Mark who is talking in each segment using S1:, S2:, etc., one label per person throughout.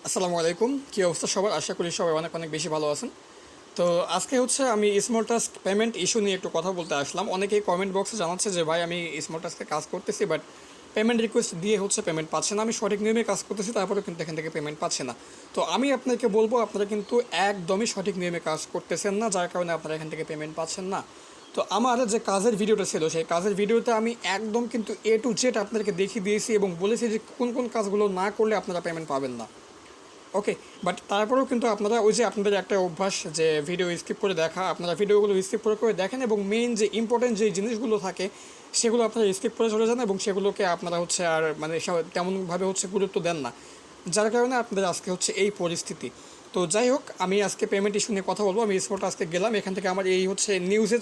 S1: আসসালামু আলাইকুম, কী অবস্থা সবার? আশা করি সবাই অনেক অনেক বেশি ভালো আছেন। তো আজকে আমি স্মল টাস্ক পেমেন্ট ইস্যু নিয়ে একটু কথা বলতে আসলাম। অনেকেই কমেন্ট বক্সে জানাচ্ছে যে ভাই আমি স্মল টাস্কে কাজ করতেছি, বাট পেমেন্ট রিকোয়েস্ট দিয়ে পেমেন্ট পাচ্ছে না। আমি সঠিক নিয়মে কাজ করতেছি, তারপরেও কিন্তু এখান থেকে পেমেন্ট পাচ্ছে না। তো আমি আপনাকে বলবো, আপনারা কিন্তু একদমই সঠিক নিয়মে কাজ করতেছেন না, যার কারণে আপনারা এখান থেকে পেমেন্ট পাচ্ছেন না। তো আমার যে কাজের ভিডিওটা ছিল, সেই কাজের ভিডিওতে আমি একদম কিন্তু A to Z আপনাদেরকে দেখিয়ে দিয়েছি এবং বলেছি যে কোন কোন কাজগুলো না করলে আপনারা পেমেন্ট পাবেন না। ওকে, বাট তারপরেও কিন্তু আপনারা ওই যে আপনাদের একটা অভ্যাস যে ভিডিও স্কিপ করে দেখা, আপনারা ভিডিওগুলো স্কিপ করে করে দেখেন এবং মেইন যে ইম্পর্টেন্ট যে জিনিসগুলো থাকে সেগুলো আপনারা স্কিপ করে চলে যান এবং সেগুলোকে আপনারা আর মানে তেমনভাবে গুরুত্ব দেন না, যার কারণে আপনাদের আজকে এই পরিস্থিতি। তো যাই হোক, আমি আজকে পেমেন্ট ইস্যু নিয়ে কথা বলবো। আমি স্পটে আজকে গেলাম, এখান থেকে আমার এই নিউজে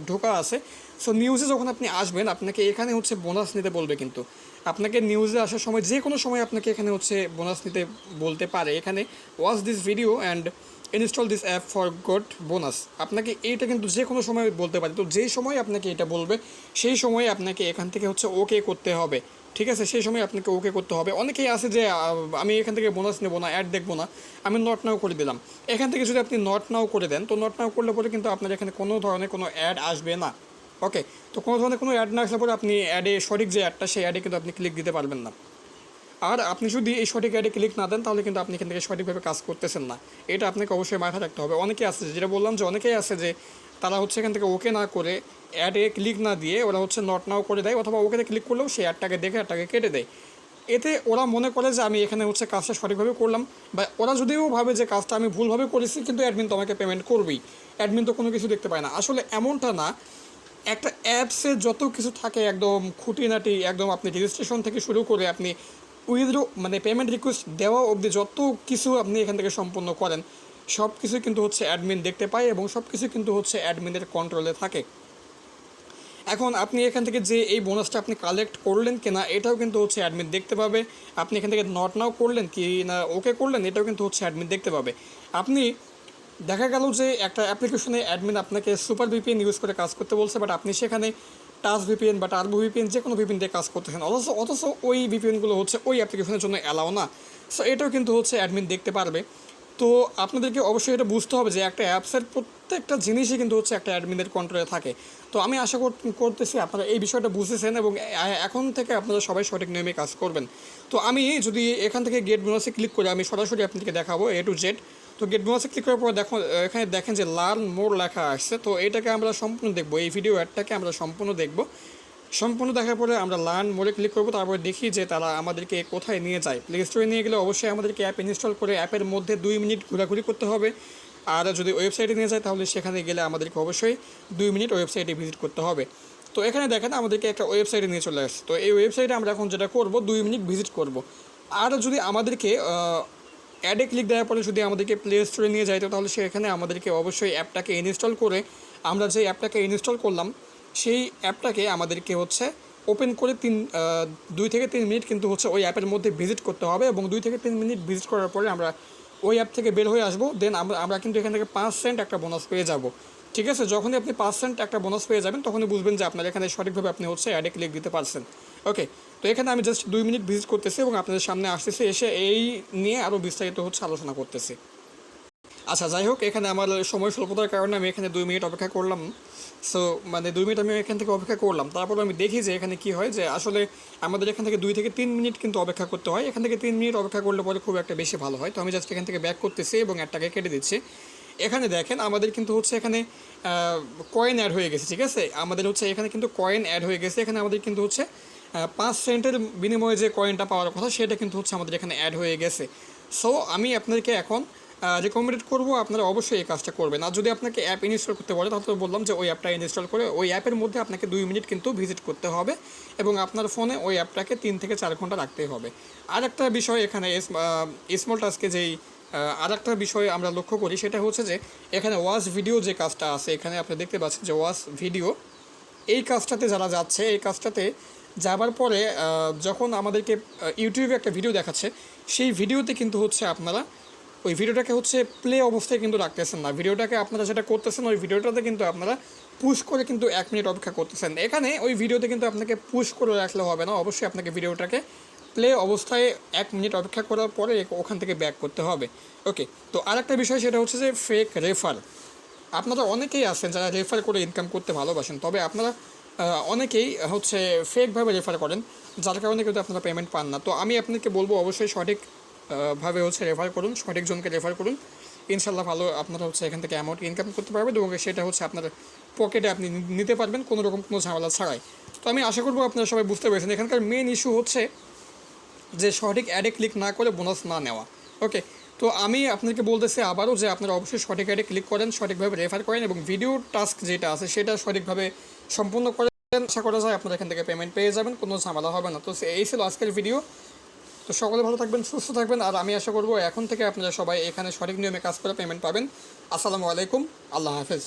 S1: ঢোকা আছে। সো নিউজে যখন আপনি আসবেন, আপনাকে এখানে বোনাস নিতে বলবে, কিন্তু আপনাকে নিউজে আসার সময় যে কোনো সময় আপনাকে এখানে বোনাস নিতে বলতে পারে। এখানে watch this video and install this app for goat bonus, আপনাকে এইটা কিন্তু যে কোনো সময় বলতে পারে। তো যেই সময় আপনাকে এটা বলবে সেই সময় আপনাকে এখান থেকে ওকে করতে হবে, ঠিক আছে? সেই সময় আপনাকে ওকে করতে হবে। অনেকেই আছে যে আমি এখান থেকে বোনাস নেবো না, অ্যাড দেখবো না, আমি নট নাও করে দিলাম। এখান থেকে যদি আপনি নট নাও করে দেন, তো নট নাও করলে পরে কিন্তু আপনার এখানে কোনো ধরনের কোনো অ্যাড আসবে না। ওকে, তো কোনো ধরনের কোনো অ্যাড না আসলে পরে আপনি অ্যাডে সঠিক যে অ্যাডটা, সেই অ্যাডে কিন্তু আপনি ক্লিক দিতে পারবেন না। আর আপনি যদি এই সঠিক অ্যাডে ক্লিক না দেন, তাহলে কিন্তু আপনি এখান থেকে সঠিকভাবে কাজ করতেছেন না। এটা আপনাকে অবশ্যই মাথায় রাখতে হবে। অনেকেই আছে, যেটা বললাম যে অনেকেই আছে যে তারা এখান থেকে ওকে না করে অ্যাডে ক্লিক না দিয়ে ওরা নট নাও করে দেয়, অথবা ওকেতে ক্লিক করলেও সেই অ্যাডটাকে দেখে অ্যাডটাকে কেটে দেয়। এতে ওরা মনে করে যে আমি এখানে কাজটা সঠিকভাবে করলাম, বা ওরা যদিও ভাবে যে কাজটা আমি ভুলভাবে করেছি, কিন্তু অ্যাডমিন তো আমাকে পেমেন্ট করবেই, অ্যাডমিন তো কোনো কিছু দেখতে পায় না। আসলে এমনটা না। একটা অ্যাপসে যত কিছু থাকে একদম খুঁটিনাটি, একদম আপনি রেজিস্ট্রেশন থেকে শুরু করে আপনি উইথড্র মানে পেমেন্ট রিকোয়েস্ট দেওয়া অবধি যত কিছু আপনি এখান থেকে সম্পন্ন করেন, সব কিছু কিন্তু অ্যাডমিন দেখতে পায় এবং সব কিছু কিন্তু অ্যাডমিনের কন্ট্রোলে থাকে। এখন আপনি এখান থেকে যে এই বোনাসটা আপনি কালেক্ট করলেন কিনা, এটাও কিন্তু অ্যাডমিন দেখতে পাবে। আপনি এখান থেকে নট নাও করলেন কি না ওকে করলেন, এটাও কিন্তু অ্যাডমিন দেখতে পাবে। আপনি দেখা গেল যে একটা অ্যাপ্লিকেশনে অ্যাডমিন আপনাকে সুপার ভিপিএন ইউজ করে কাজ করতে বলছে, বাট আপনি সেখানে টাচ ভিপিএন বা টার্বো ভিপিএন যে কোনো ভিপিএন দিয়ে কাজ করতেছেন, অথচ ওই ভিপিএনগুলো ওই অ্যাপ্লিকেশনের জন্য অ্যালাও না। সো এটাও কিন্তু অ্যাডমিন দেখতে পারবে। তো আপনাদেরকে অবশ্যই এটা বুঝতে হবে যে একটা অ্যাপসের প্রত্যেকটা জিনিসই কিন্তু একটা অ্যাডমিনের কন্ট্রোলে থাকে। তো আমি আশা করতেছি আপনারা এই বিষয়টা বুঝেছেন এবং এখন থেকে আপনারা সবাই সঠিক নিয়মে কাজ করবেন। তো আমি যদি এখান থেকে গেট বোনাসে ক্লিক করে আমি সরাসরি আপনাদেরকে দেখাবো A to Z। তো গেট বোনাসে ক্লিক করার পর এখানে দেখেন যে লার্ন মোর লেখা আসছে। তো এটাকে আমরা সম্পূর্ণ দেখবো, এই ভিডিও অ্যাডটাকে আমরা সম্পূর্ণ দেখব। সম্পূর্ণ দেখার পরে আমরা লার্ন মোরে ক্লিক করবো, তারপরে দেখি যে তারা আমাদেরকে কোথায় নিয়ে যায়। প্লে স্টোরে নিয়ে গেলে অবশ্যই আমাদেরকে অ্যাপ ইনস্টল করে অ্যাপের মধ্যে 2 মিনিট ঘোরাঘুরি করতে হবে। আর যদি ওয়েবসাইটে নিয়ে যায়, তাহলে সেখানে গেলে আমাদেরকে অবশ্যই 2 মিনিট ওয়েবসাইটে ভিজিট করতে হবে। তো এখানে দেখেন আমাদেরকে একটা ওয়েবসাইটে নিয়ে চলে আসছে। তো এই ওয়েবসাইটে আমরা এখন যেটা করব, 2 মিনিট ভিজিট করব। আর যদি আমাদেরকে অ্যাডে ক্লিক দেওয়ার পরে যদি আমাদেরকে প্লে স্টোরে নিয়ে যায়, তো তাহলে সেখানে আমাদেরকে অবশ্যই অ্যাপটাকে ইনস্টল করে, আমরা যে অ্যাপটাকে ইনস্টল করলাম সেই অ্যাপটাকে আমাদেরকে ওপেন করে 2 থেকে 3 মিনিট কিন্তু ওই অ্যাপের মধ্যে ভিজিট করতে হবে এবং 2 থেকে 3 মিনিট ভিজিট করার পরে আমরা ওই অ্যাপ থেকে বের হয়ে আসবো। দেন আমরা কিন্তু এখান থেকে 5 সেন্ট একটা বোনাস পেয়ে যাব, ঠিক আছে? যখনই আপনি 5 সেন্ট একটা বোনাস পেয়ে যাবেন, তখনই বুঝবেন যে আপনার এখানে সঠিকভাবে আপনি অ্যাডে ক্লিক দিতে পারছেন। ওকে, তো এখানে আমি জাস্ট 2 মিনিট ভিজিট করতেছি এবং আপনাদের সামনে আসতেছি, এসে এই নিয়ে আরও বিস্তারিত আলোচনা করতেছি। আচ্ছা, যাই হোক, এখানে আমার সময় স্বল্পতার কারণে আমি এখানে 2 মিনিট অপেক্ষা করলাম। সো 2 মিনিট আমি এখান থেকে অপেক্ষা করলাম। তারপর আমি দেখি যে এখানে কী হয়, যে আসলে আমাদের এখান থেকে 2 থেকে 3 মিনিট কিন্তু অপেক্ষা করতে হয়। এখান থেকে 3 মিনিট অপেক্ষা করলে পরে খুব একটা বেশি ভালো হয়। তো আমি জাস্ট এখান থেকে ব্যাক করতেছি এবং একটাকে কেটে দিচ্ছি। এখানে দেখেন আমাদের কিন্তু এখানে কয়েন অ্যাড হয়ে গেছে, ঠিক আছে? আমাদের এখানে কিন্তু কয়েন অ্যাড হয়ে গেছে। এখানে আমাদের কিন্তু 5 সেন্টের বিনিময়ে যে কয়েনটা পাওয়ার কথা, সেটা কিন্তু আমাদের এখানে অ্যাড হয়ে গেছে। সো আমি আপনাদেরকে এখন রেকমেন্ডেড করবো আপনারা অবশ্যই এই কাজটা করবেন। আর যদি আপনাকে অ্যাপ ইনস্টল করতে বলে, তাহলে বললাম যে ওই অ্যাপটা ইনস্টল করে ওই অ্যাপের মধ্যে আপনাকে 2 মিনিট কিন্তু ভিজিট করতে হবে এবং আপনার ফোনে ওই অ্যাপটাকে 3 থেকে 4 ঘন্টা রাখতেই হবে। আর একটা বিষয় এখানে স্মল টাস্কে যেই আর একটা বিষয় আমরা লক্ষ্য করি, সেটা যে এখানে ওয়াচ ভিডিও যে কাজটা আছে, এখানে আপনি দেখতে পাচ্ছেন যে ওয়াচ ভিডিও, এই কাজটাতে যারা যাচ্ছে, এই কাজটাতে যাবার পরে যখন আমাদেরকে ইউটিউবে একটা ভিডিও দেখাচ্ছে, সেই ভিডিওতে কিন্তু আপনারা ওই ভিডিওটাকে প্লে অবস্থায় কিন্তু রাখতেছেন না। ভিডিওটাকে আপনারা যেটা করতেছেন, ওই ভিডিওটাতে কিন্তু আপনারা পুশ করে কিন্তু 1 মিনিট অপেক্ষা করতেছেন। এখানে ওই ভিডিওতে কিন্তু আপনাকে পুশ করে রাখলে হবে না, অবশ্যই আপনাকে ভিডিওটাকে প্লে অবস্থায় 1 মিনিট অপেক্ষা করার পরে ওখান থেকে ব্যাক করতে হবে। ওকে, তো আরেকটা বিষয় সেটা হচ্ছে যে ফেক রেফার। আপনারা অনেকেই আছেন যারা রেফার করে ইনকাম করতে ভালোবাসেন, তবে আপনারা অনেকেই হচ্ছে ফেকভাবে রেফার করেন, যার কারণে কিন্তু আপনারা পেমেন্ট পান না। তো আমি আপনাকে বলবো অবশ্যই সঠিক ভাবে হচ্ছে রেফার করুন, সঠিক জনকে রেফার করুন, ইনশাল্লাহ ভালো আপনারা হচ্ছে এখান থেকে অ্যামাউন্ট ইনকাম করতে পারবেন এবং সেটা হচ্ছে আপনার পকেটে আপনি নিতে পারবেন কোনো রকম কোনো ঝামেলা ছাড়াই। তো আমি আশা করবো আপনারা সবাই বুঝতে পেরেছেন এখানকার মেন ইস্যু হচ্ছে যে সঠিক অ্যাডে ক্লিক না করে বোনাস না নেওয়া। ওকে, তো আমি আপনাকে বলতেছি আবারও যে আপনারা অবশ্যই সঠিক অ্যাডে ক্লিক করেন, সঠিকভাবে রেফার করেন এবং ভিডিও টাস্ক যেটা আছে সেটা সঠিকভাবে সম্পূর্ণ করেন। আশা করা যায় আপনারা এখান থেকে পেমেন্ট পেয়ে যাবেন, কোনো ঝামেলা হবে না। তো এই ছিল আজকের ভিডিও। তো সকলে ভালো থাকবেন, সুস্থ থাকবেন, আর আমি আশা করবো এখন থেকে আপনারা সবাই এখানে সঠিক নিয়মে কাজ করে পেমেন্ট পাবেন। আসসালামু আলাইকুম, আল্লাহ হাফেজ।